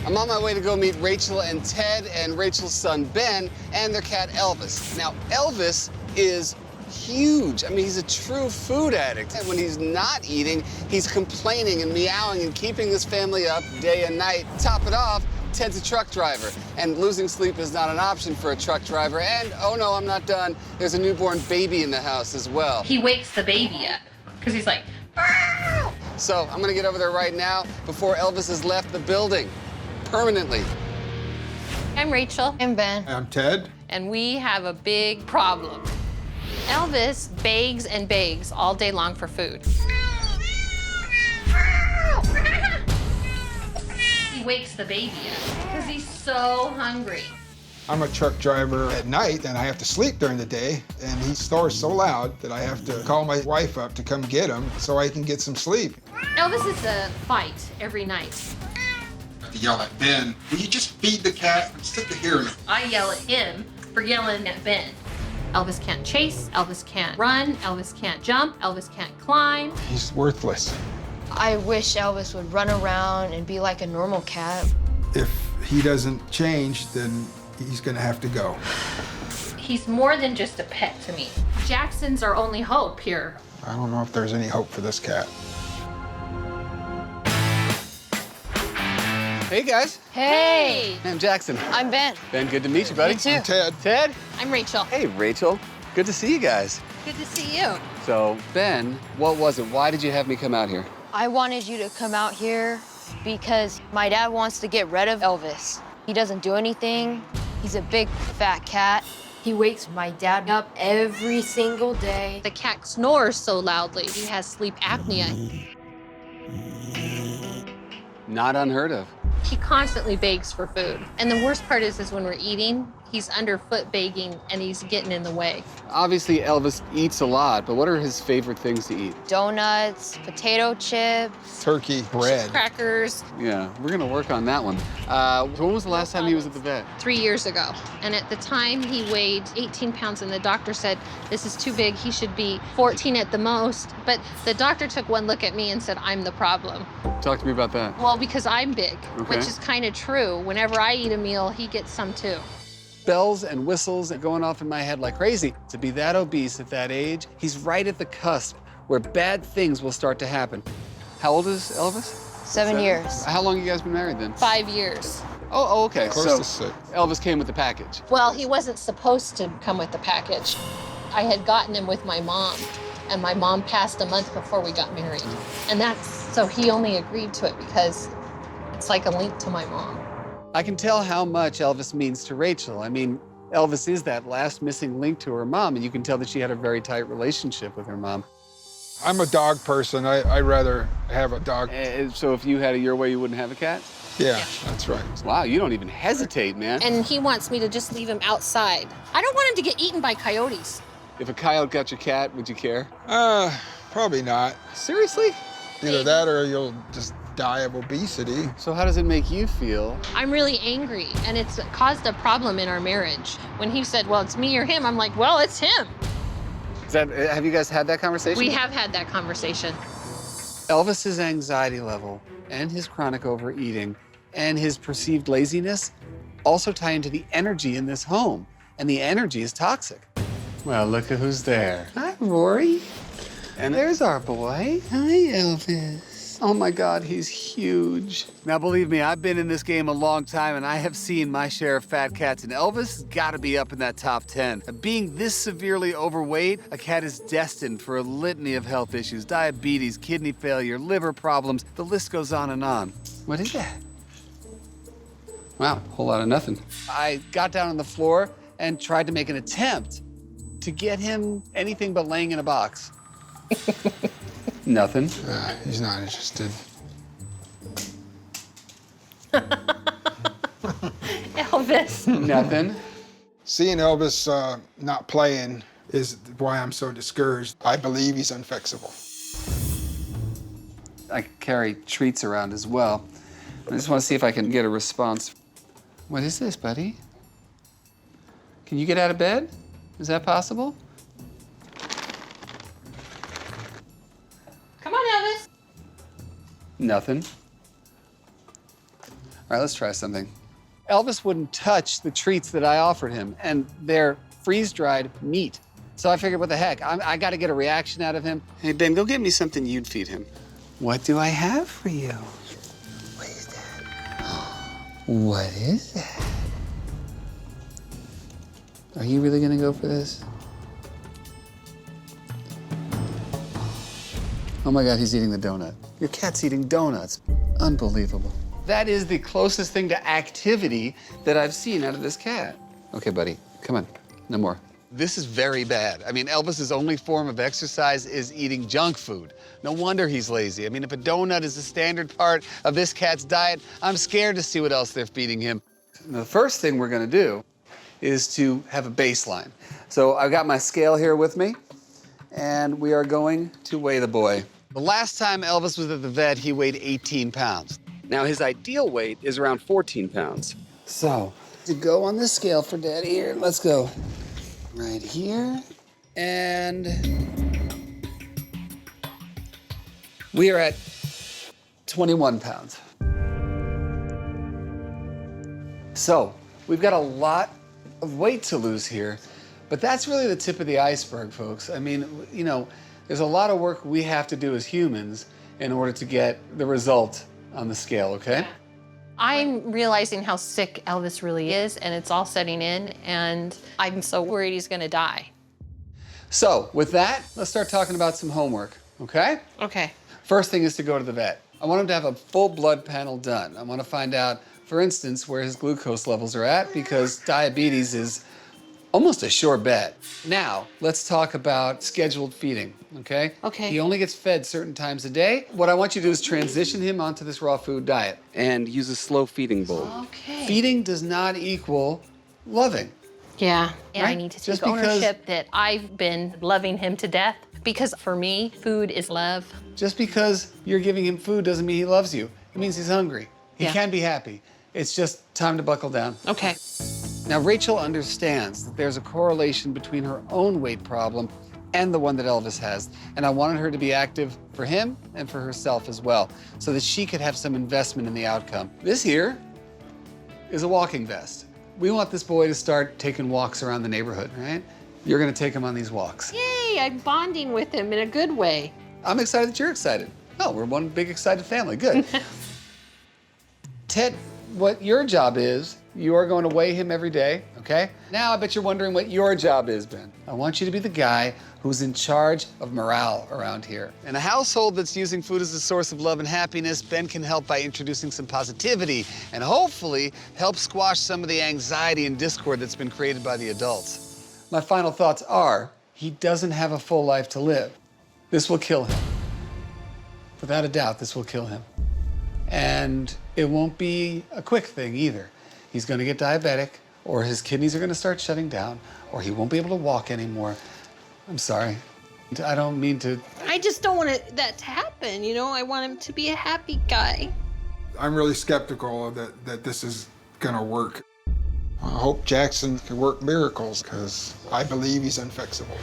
I'm on my way to go meet Rachel and Ted and Rachel's son, Ben, and their cat, Elvis. Now, Elvis is huge. I mean, he's a true food addict. And when he's not eating, he's complaining and meowing and keeping his family up day and night. Top it off, Ted's a truck driver, and losing sleep is not an option for a truck driver. And, oh no, I'm not done. There's a newborn baby in the house as well. He wakes the baby up, because he's like, "Meow." So I'm gonna get over there right now before Elvis has left the building permanently. I'm Rachel. I'm Ben. I'm Ted. And we have a big problem. Elvis begs and begs all day long for food. He wakes the baby up because he's so hungry. I'm a truck driver at night, and I have to sleep during the day, and he snores so loud that I have to call my wife up to come get him so I can get some sleep. Elvis is a fight every night. To yell at Ben, will you just feed the cat? I'm sick of hearing it. I yell at him for yelling at Ben. Elvis can't chase, Elvis can't run, Elvis can't jump, Elvis can't climb. He's worthless. I wish Elvis would run around and be like a normal cat. If he doesn't change, then he's gonna have to go. He's more than just a pet to me. Jackson's our only hope here. I don't know if there's any hope for this cat. Hey guys, Hey! I'm Jackson. I'm Ben. Ben, good to meet you, buddy. You too. I'm Ted. Ted? I'm Rachel. Hey, Rachel. Good to see you guys. Good to see you. So, Ben, what was it? Why did you have me come out here? I wanted you to come out here because my dad wants to get rid of Elvis. He doesn't do anything. He's a big fat cat. He wakes my dad up every single day. The cat snores so loudly. He has sleep apnea. Not unheard of. He constantly begs for food. And the worst part is when we're eating, he's underfoot begging and he's getting in the way. Obviously, Elvis eats a lot, but what are his favorite things to eat? Donuts, potato chips. Turkey, bread. Crackers. Yeah, we're gonna work on that one. When was the last time he was at the vet? 3 years ago. And at the time he weighed 18 pounds and the doctor said, this is too big, he should be 14 at the most. But the doctor took one look at me and said, I'm the problem. Talk to me about that. Well, because I'm big, Okay. which is kind of true. Whenever I eat a meal, he gets some too. Bells and whistles are going off in my head like crazy. To be that obese at that age, he's right at the cusp where bad things will start to happen. How old is Elvis? 7 years. How long you guys been married then? 5 years. Oh, okay. Close So to 6. Elvis came with the package. Well, he wasn't supposed to come with the package. I had gotten him with my mom, and my mom passed a month before we got married. And so he only agreed to it because it's like a link to my mom. I can tell how much Elvis means to Rachel. I mean, Elvis is that last missing link to her mom, and you can tell that she had a very tight relationship with her mom. I'm a dog person. I'd rather have a dog. So if you had it your way, you wouldn't have a cat? Yeah, that's right. Wow, you don't even hesitate, man. And he wants me to just leave him outside. I don't want him to get eaten by coyotes. If a coyote got your cat, would you care? Probably not. Seriously? Either that or you'll just die of obesity. So how does it make you feel? I'm really angry, and it's caused a problem in our marriage. When he said, well, it's me or him, I'm like, well, it's him. Have you guys had that conversation? We have had that conversation. Elvis's anxiety level and his chronic overeating and his perceived laziness also tie into the energy in this home, and the energy is toxic. Well, look at who's there. Hi, Rory. And there's our boy. Hi, Elvis. Oh my God, he's huge. Now, believe me, I've been in this game a long time, and I have seen my share of fat cats, and Elvis has got to be up in that top 10. Being this severely overweight, a cat is destined for a litany of health issues: diabetes, kidney failure, liver problems. The list goes on and on. What is that? Wow, a whole lot of nothing. I got down on the floor and tried to make an attempt to get him anything but laying in a box. Nothing. He's not interested. Elvis. Nothing. Seeing Elvis not playing is why I'm so discouraged. I believe he's unfixable. I carry treats around as well. I just want to see if I can get a response. What is this, buddy? Can you get out of bed? Is that possible? Come on, Elvis. Nothing. right, let's try something. Elvis wouldn't touch the treats that I offered him, and they're freeze-dried meat. So I figured, what the heck? I got to get a reaction out of him. Hey, Ben, go get me something you'd feed him. What do I have for you? What is that? What is that? Are you really gonna go for this? Oh my God, he's eating the donut. Your cat's eating donuts. Unbelievable. That is the closest thing to activity that I've seen out of this cat. Okay, buddy, come on, no more. This is very bad. I mean, Elvis's only form of exercise is eating junk food. No wonder he's lazy. I mean, if a donut is a standard part of this cat's diet, I'm scared to see what else they're feeding him. Now, the first thing we're gonna do is to have a baseline. So I've got my scale here with me, and we are going to weigh the boy. The last time Elvis was at the vet, he weighed 18 pounds. Now, his ideal weight is around 14 pounds. So, to go on this scale for Daddy here, let's go right here, and we are at 21 pounds. So, we've got a lot of weight to lose here, but that's really the tip of the iceberg, folks. I mean, you know, there's a lot of work we have to do as humans in order to get the result on the scale, okay? I'm realizing how sick Elvis really is, and it's all setting in, and I'm so worried he's gonna die. So, with that, let's start talking about some homework, okay? Okay. First thing is to go to the vet. I want him to have a full blood panel done. I want to find out, for instance, where his glucose levels are at, because diabetes is almost a sure bet. Now, let's talk about scheduled feeding, okay? Okay. He only gets fed certain times a day. What I want you to do is transition him onto this raw food diet. And use a slow feeding bowl. Okay. Feeding does not equal loving. Yeah. And I Right? need to Just take because- ownership that I've been loving him to death, because for me, food is love. Just because you're giving him food doesn't mean he loves you. It means he's hungry. He Yeah. can be happy. It's just time to buckle down. Okay. Now, Rachel understands that there's a correlation between her own weight problem and the one that Elvis has. And I wanted her to be active for him and for herself as well, so that she could have some investment in the outcome. This here is a walking vest. We want this boy to start taking walks around the neighborhood, right? You're gonna take him on these walks. Yay, I'm bonding with him in a good way. I'm excited that you're excited. Oh, we're one big excited family, good. Ted, what your job is, you are going to weigh him every day, okay? Now I bet you're wondering what your job is, Ben. I want you to be the guy who's in charge of morale around here. In a household that's using food as a source of love and happiness, Ben can help by introducing some positivity and hopefully help squash some of the anxiety and discord that's been created by the adults. My final thoughts are, he doesn't have a full life to live. This will kill him. Without a doubt, this will kill him. And it won't be a quick thing either. He's gonna get diabetic, or his kidneys are gonna start shutting down, or he won't be able to walk anymore. I'm sorry. I don't mean to. I just don't want that to happen, you know? I want him to be a happy guy. I'm really skeptical that this is gonna work. I hope Jackson can work miracles, because I believe he's unfixable.